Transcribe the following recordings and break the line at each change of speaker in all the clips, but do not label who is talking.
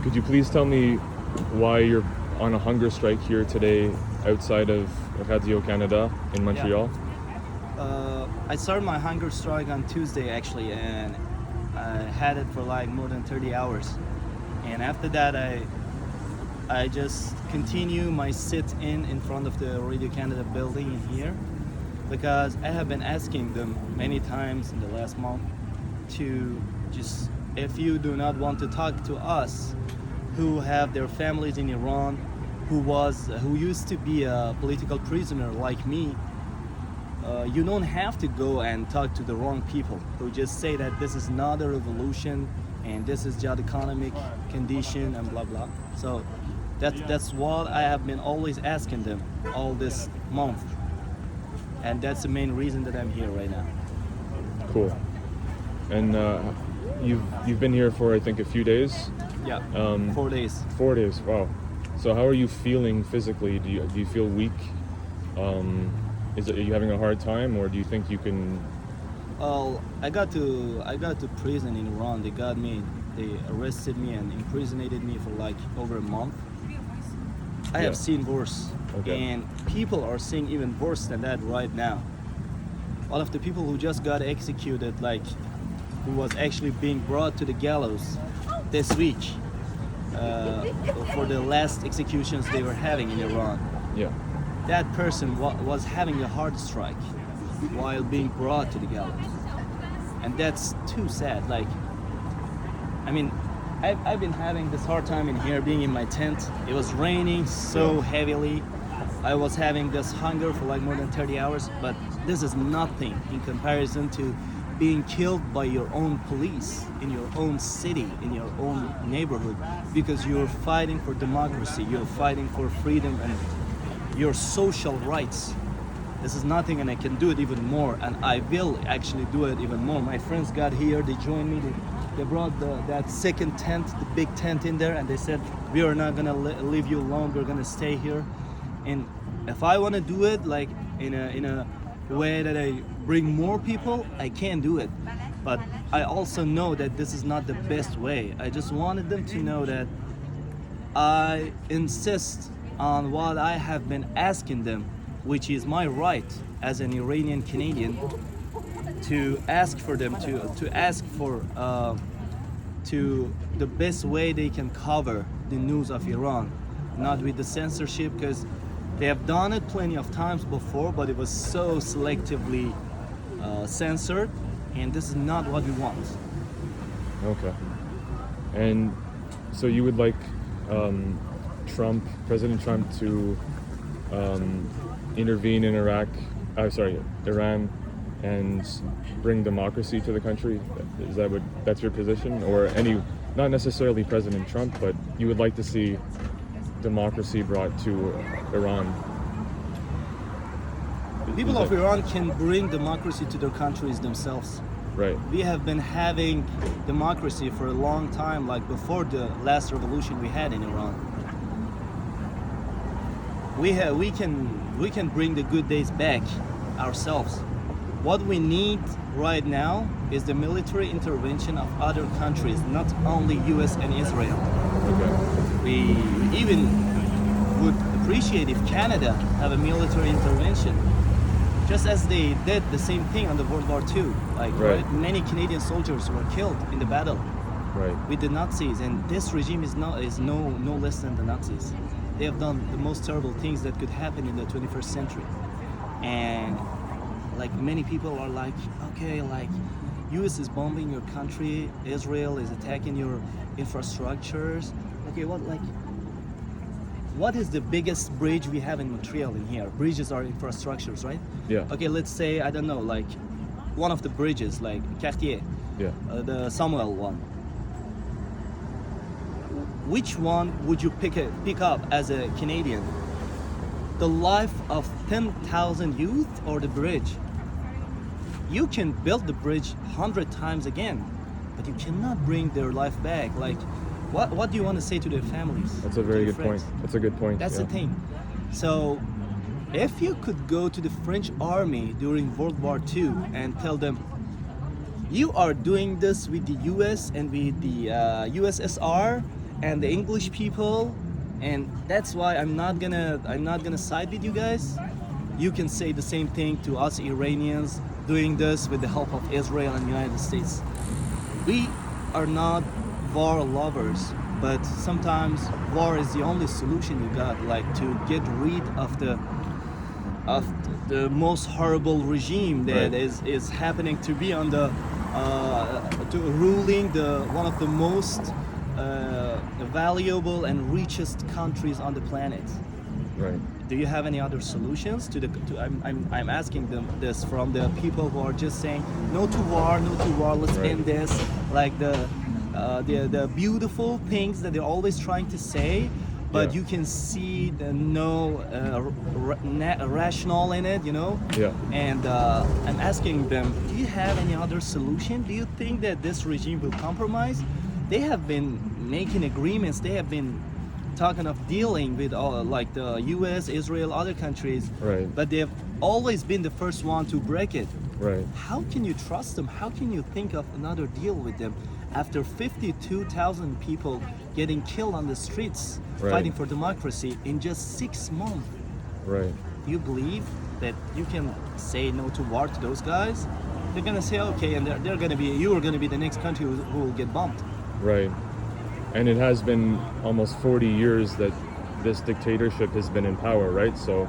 Could you please tell me why you're on a hunger strike here today outside of Radio Canada in Montreal?
I started my hunger strike on Tuesday actually, and I had it for like more than 30 hours. And after that, I just continue my sit in front of the Radio Canada building in here, because I have been asking them many times in the last month to just, if you do not want to talk to us who have their families in Iran, who used to be a political prisoner like me, you don't have to go and talk to the wrong people who just say that this is not a revolution and this is just economic condition and blah blah. So that's what I have been always asking them all this month, and that's the main reason that I'm here right now.
Cool. And you've been here for I think a few days.
Yeah. 4 days.
4 days. Wow. So how are you feeling physically? Do you feel weak? Are you having a hard time, or do you think you can?
Well, I got to prison in Iran. They arrested me and imprisoned me for like over a month. I have seen worse, and people are seeing even worse than that right now. All of the people who just got executed, like who was actually being brought to the gallows this week for the last executions they were having in Iran.
Yeah.
That person was having a heart strike while being brought to the gallows, and that's too sad. Like, I mean, I've been having this hard time in here, being in my tent. It was raining so heavily. I was having this hunger for like more than 30 hours, but this is nothing in comparison to being killed by your own police in your own city, in your own neighborhood, because you're fighting for democracy, you're fighting for freedom and your social rights. This is nothing, and I can do it even more, and I will actually do it even more. My friends got here, they joined me, they brought that second tent, the big tent in there, and they said, we are not gonna leave you alone, we're gonna stay here. And if I wanna do it like in a way that I bring more people, I can do it. But I also know that this is not the best way. I just wanted them to know that I insist on what I have been asking them, which is my right as an Iranian Canadian to ask for them to ask for to the best way they can cover the news of Iran, not with the censorship, because they have done it plenty of times before, but it was so selectively censored, and this is not what we want.
Okay. And so you would like President Trump to intervene in Iran and bring democracy to the country? Is that's your position? Or not necessarily President Trump, but you would like to see democracy brought to Iran?
People of Iran can bring democracy to their countries themselves.
Right.
We have been having democracy for a long time, like before the last revolution we had in Iran. We can bring the good days back ourselves. What we need right now is the military intervention of other countries, not only US and Israel.
Okay.
We even would appreciate if Canada have a military intervention, just as they did the same thing on the World War II. Like many Canadian soldiers were killed in the battle with the Nazis, and this regime is no less than the Nazis. They have done the most terrible things that could happen in the 21st century. And like many people are like, okay, like US is bombing your country, Israel is attacking your infrastructures. Okay, what is the biggest bridge we have in Montreal in here? Bridges are infrastructures, right?
Yeah.
Okay, let's say, I don't know, like one of the bridges, like Cartier, the Samuel one. Which one would you pick up as a Canadian? The life of 10,000 youth or the bridge? You can build the bridge 100 times again, but you cannot bring their life back. Like, what do you want to say to their families?
That's a very good point. That's a good point.
That's the thing. So, if you could go to the French army during World War II and tell them, you are doing this with the US and with the USSR, and the English people, and that's why I'm not gonna side with you guys. You can say the same thing to us Iranians doing this with the help of Israel and United States. We are not war lovers, but sometimes war is the only solution you got, like to get rid of the most horrible regime that
Right.
is happening to be on the to ruling the one of the most valuable and richest countries on the planet.
Right.
Do you have any other solutions to the? I'm asking them this from the people who are just saying no to war, no to war. Let's
Right.
end this. Like the beautiful things that they're always trying to say, but
Yeah.
you can see the no rational in it, you know.
Yeah.
And I'm asking them, do you have any other solution? Do you think that this regime will compromise? They have been making agreements. They have been talking of dealing with all, like the U.S., Israel, other countries,
Right.
but they've always been the first one to break it.
Right.
How can you trust them? How can you think of another deal with them after 52,000 people getting killed on the streets
Right.
fighting for democracy in just 6 months?
Right.
Do you believe that you can say no to war to those guys? They're gonna say okay, and they're gonna be, you are gonna be the next country who will get bombed.
Right. And it has been almost 40 years that this dictatorship has been in power, right? So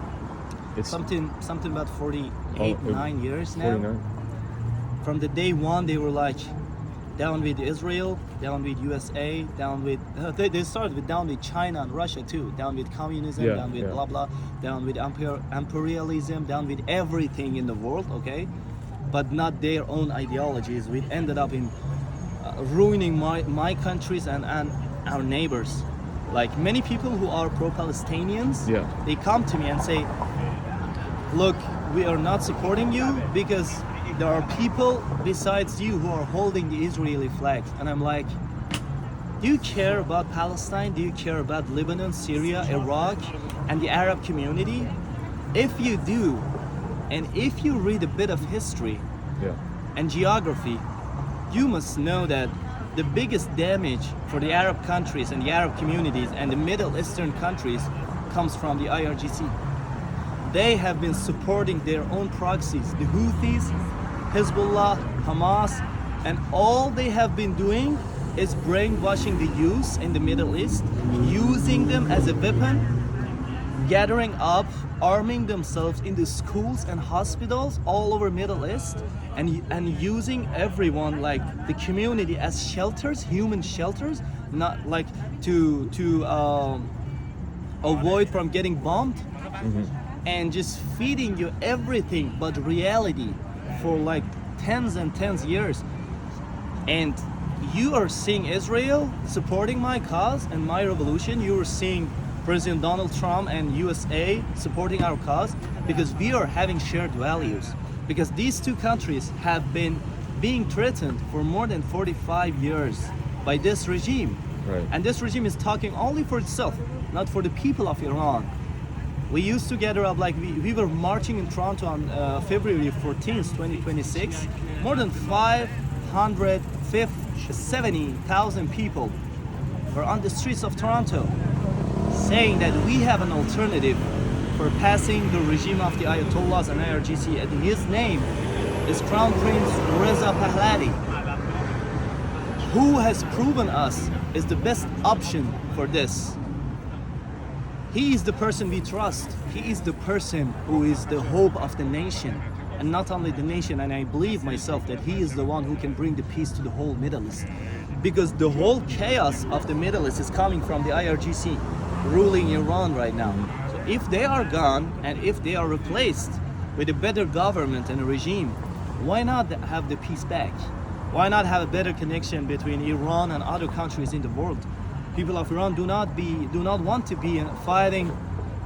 it's
Something about 48, 9 years now.
49.
From the day one, they were like down with Israel, down with USA, down with they started with down with China and Russia too, down with communism,
Yeah,
down with
yeah.
blah blah, down with imperialism, down with everything in the world, okay, but not their own ideologies. We ended up in ruining my countries and our neighbors. Like many people who are pro-Palestinians,
Yeah.
they come to me and say, look, we are not supporting you because there are people besides you who are holding the Israeli flag. And I'm like, do you care about Palestine? Do you care about Lebanon, Syria, Iraq, and the Arab community? If you do, and if you read a bit of history
Yeah.
and geography, you must know that the biggest damage for the Arab countries and the Arab communities and the Middle Eastern countries comes from the IRGC. They have been supporting their own proxies, the Houthis, Hezbollah, Hamas, and all they have been doing is brainwashing the youth in the Middle East, using them as a weapon, gathering up, arming themselves in the schools and hospitals all over Middle East, and using everyone, like the community, as shelters, human shelters, not like to avoid from getting bombed, and just feeding you everything but reality for like tens and tens years. And you are seeing Israel supporting my cause and my revolution. You are seeing President Donald Trump and USA supporting our cause because we are having shared values. Because these two countries have been being threatened for more than 45 years by this regime.
Right.
And this regime is talking only for itself, not for the people of Iran. We used to gather up, like we were marching in Toronto on February 14th, 2026. More than 570,000 people were on the streets of Toronto saying that we have an alternative for passing the regime of the Ayatollahs and IRGC. And his name is Crown Prince Reza Pahlavi, who has proven us is the best option for this. He is the person we trust. He is the person who is the hope of the nation. And not only the nation, and I believe myself that he is the one who can bring the peace to the whole Middle East. Because the whole chaos of the Middle East is coming from the IRGC ruling Iran right now. So if they are gone and if they are replaced with a better government and a regime, why not have the peace back? Why not have a better connection between Iran and other countries in the world? People of Iran do not want to be fighting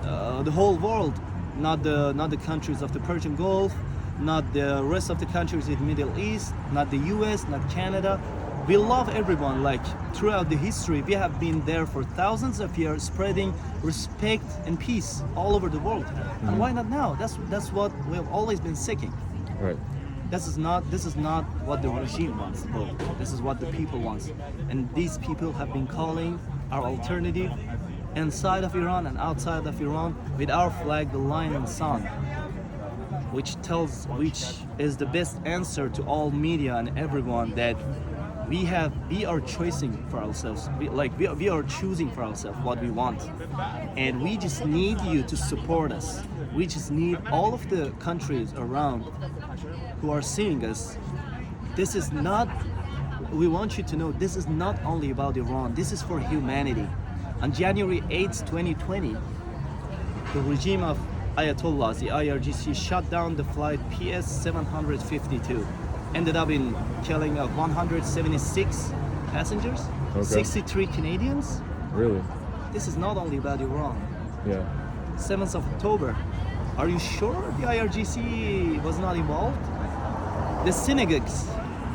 the whole world, not the countries of the Persian Gulf, not the rest of the countries in the Middle East, not the US, not Canada. We love everyone. Like throughout the history, we have been there for thousands of years, spreading respect and peace all over the world. And why not now? That's what we have always been seeking.
Right.
This is not what the regime wants, bro. This is what the people wants. And these people have been calling our alternative inside of Iran and outside of Iran with our flag, the lion and sun, which is the best answer to all media and everyone that we are choosing for ourselves. We are choosing for ourselves what we want, and we just need you to support us. We just need all of the countries around who are seeing us. This is not. We want you to know this is not only about Iran. This is for humanity. On January 8th, 2020, the regime of Ayatollahs, the IRGC, shut down the flight PS 752. Ended up in killing of 176 passengers,
Okay.
63 Canadians.
Really?
This is not only about Iran.
Yeah.
7th of October. Are you sure the IRGC was not involved? The synagogues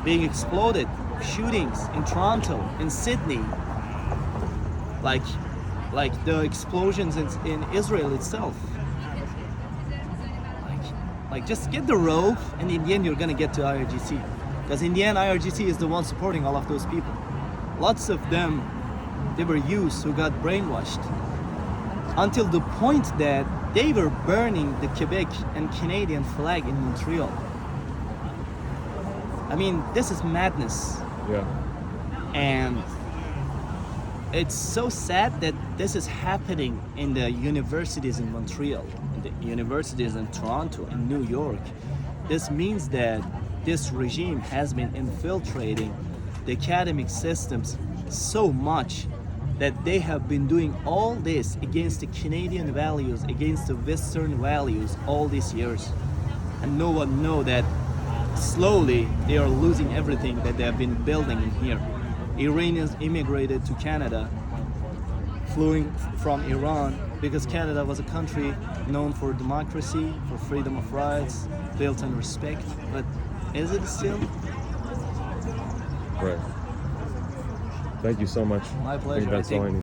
being exploded, shootings in Toronto, in Sydney, like the explosions in Israel itself. Like just get the rope, and in the end you're gonna get to IRGC, because in the end IRGC is the one supporting all of those people. Lots of them, they were youths who got brainwashed until the point that they were burning the Quebec and Canadian flag in Montreal. I mean, this is madness.
Yeah.
And it's so sad that this is happening in the universities in Montreal, in the universities in Toronto, in New York. This means that this regime has been infiltrating the academic systems so much that they have been doing all this against the Canadian values, against the Western values all these years. And no one knows that slowly they are losing everything that they have been building in here. Iranians immigrated to Canada, fleeing from Iran, because Canada was a country known for democracy, for freedom of rights, built on respect. But is it still?
Right. Thank you so much.
My
I
pleasure.
think that's
I
all
think
I need.